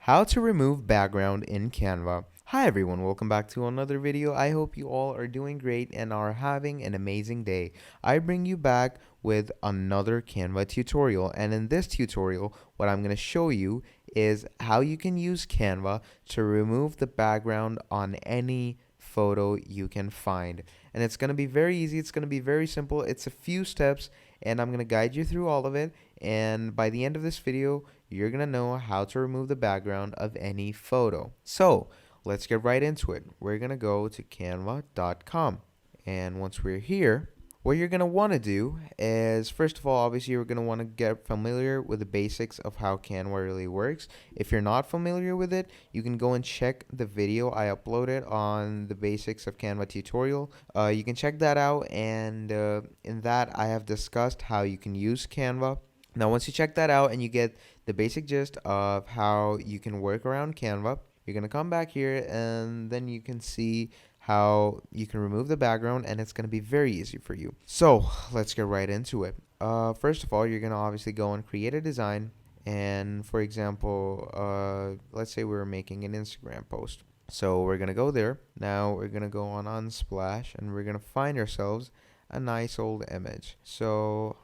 How to remove background in Canva. Hi everyone, welcome back to another video. I hope you all are doing great and are having an amazing day. I bring you back with another Canva tutorial, and in this tutorial what I'm going to show you is how you can use Canva to remove the background on any photo you can find. And it's going to be very easy, it's going to be very simple. It's a few steps and I'm going to guide you through all of it, and by the end of this video you're going to know how to remove the background of any photo. So let's get right into it. We're going to go to canva.com, and once we're here, what you're going to want to do is, first of all, obviously you're going to want to get familiar with the basics of how Canva really works. If you're not familiar with it, you can go and check the video I uploaded on the basics of Canva tutorial. You can check that out, and in that I have discussed how you can use Canva. Now once you check that out and you get the basic gist of how you can work around Canva, you're going to come back here and then you can see how you can remove the background, and it's going to be very easy for you. So let's get right into it. First of all, you're going to obviously go and create a design. And for example, let's say we're making an Instagram post. So we're going to go there. Now we're going to go on Unsplash and we're going to find ourselves a nice old image. So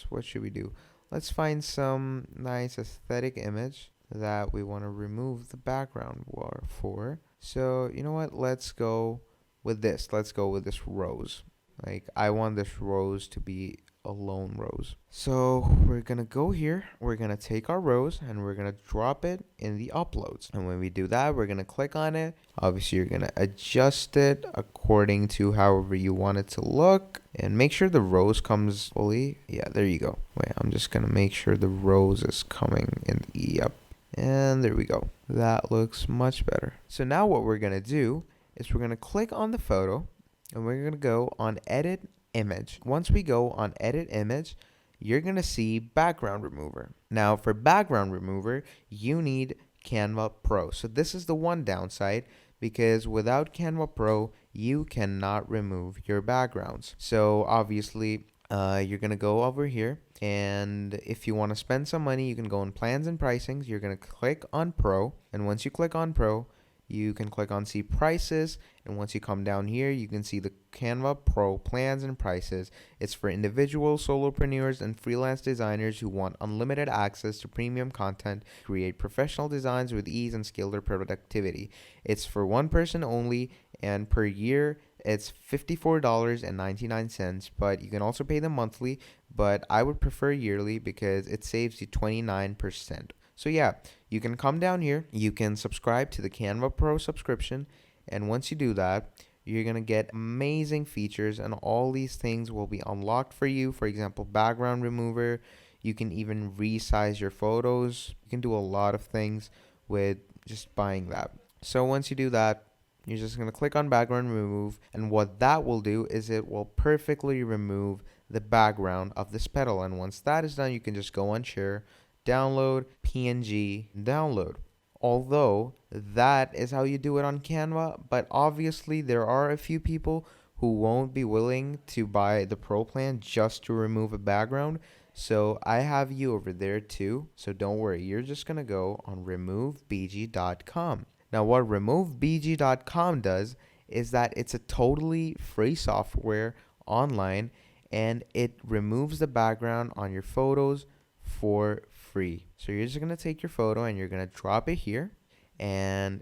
what should we do? Let's find some nice aesthetic image that we want to remove the background for. So you know what, let's go with this. Let's go with this rose. Like, I want this rose to be a lone rose. So we're gonna go here, we're gonna take our rose and we're gonna drop it in the uploads, and when we do that we're gonna click on it. Obviously you're gonna adjust it according to however you want it to look, and make sure the rose comes fully. Yeah, there you go. Wait, I'm just gonna make sure the rose is coming in. Yep, and there we go. That looks much better. So now what we're gonna do is we're gonna click on the photo and we're gonna go on edit image. Once we go on edit image, you're gonna see background remover. Now for background remover, you need Canva Pro. So this is the one downside, because without Canva Pro you cannot remove your backgrounds. So obviously you're gonna go over here, and if you want to spend some money, you can go in plans and pricings. You're gonna click on Pro, and once you click on Pro, you can click on see prices, and once you come down here you can see the Canva Pro plans and prices. It's for individuals, solopreneurs, and freelance designers who want unlimited access to premium content, create professional designs with ease, and scale their productivity. It's for one person only, and per year it's $54.99, but you can also pay them monthly, but I would prefer yearly because it saves you 29%. So yeah, you can come down here, you can subscribe to the Canva Pro subscription, and once you do that, you're going to get amazing features, and all these things will be unlocked for you. For example, background remover. You can even resize your photos. You can do a lot of things with just buying that. So once you do that, you're just going to click on background remove, and what that will do is it will perfectly remove the background of this petal. And once that is done, you can just go on share, download, PNG, download. Although that is how you do it on Canva, but obviously there are a few people who won't be willing to buy the Pro plan just to remove a background. So I have you over there too. So don't worry, you're just gonna go on removebg.com. Now what removebg.com does is that it's a totally free software online, and it removes the background on your photos for free. So you're just gonna take your photo and you're gonna drop it here, and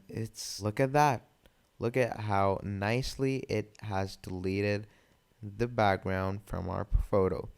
look at that. Look at how nicely it has deleted the background from our photo.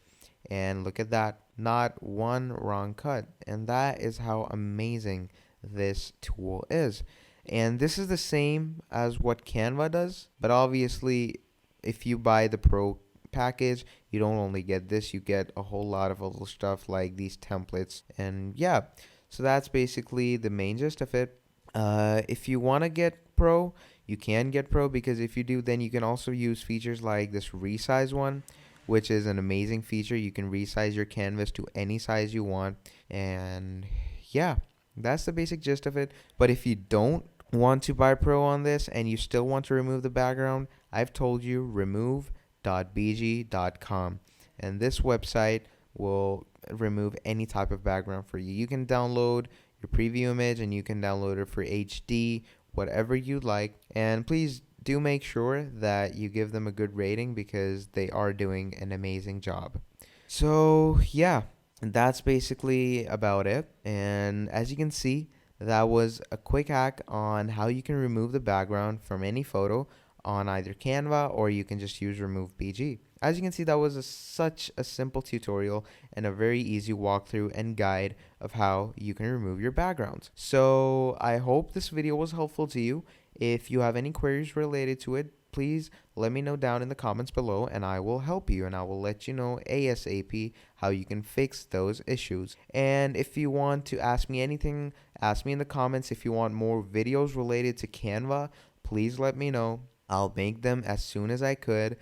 And look at that, not one wrong cut. And that is how amazing this tool is. And this is the same as what Canva does, but obviously if you buy the Pro package, you don't only get this, you get a whole lot of other stuff like these templates. And yeah, so that's basically the main gist of it. If you want to get Pro, you can get Pro, because if you do, then you can also use features like this resize one, which is an amazing feature. You can resize your canvas to any size you want. And yeah, that's the basic gist of it. But if you don't want to buy Pro on this and you still want to remove the background, I've told you, remove.bg.com, and this website will remove any type of background for you. You can download your preview image, and you can download it for HD, whatever you'd like. And please do make sure that you give them a good rating because they are doing an amazing job. So, yeah, that's basically about it. And as you can see, that was a quick hack on how you can remove the background from any photo on either Canva, or you can just use Remove BG. As you can see, that was such a simple tutorial and a very easy walkthrough and guide of how you can remove your backgrounds. So I hope this video was helpful to you. If you have any queries related to it, please let me know down in the comments below, and I will help you, and I will let you know ASAP how you can fix those issues. And if you want to ask me anything, ask me in the comments. If you want more videos related to Canva, please let me know. I'll make them as soon as I could.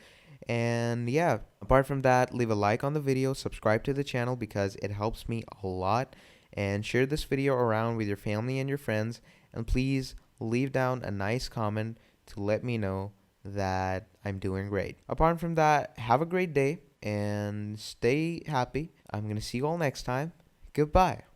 And yeah, apart from that, leave a like on the video, subscribe to the channel because it helps me a lot, and share this video around with your family and your friends. And please leave down a nice comment to let me know that I'm doing great. Apart from that, have a great day and stay happy. I'm going to see you all next time. Goodbye.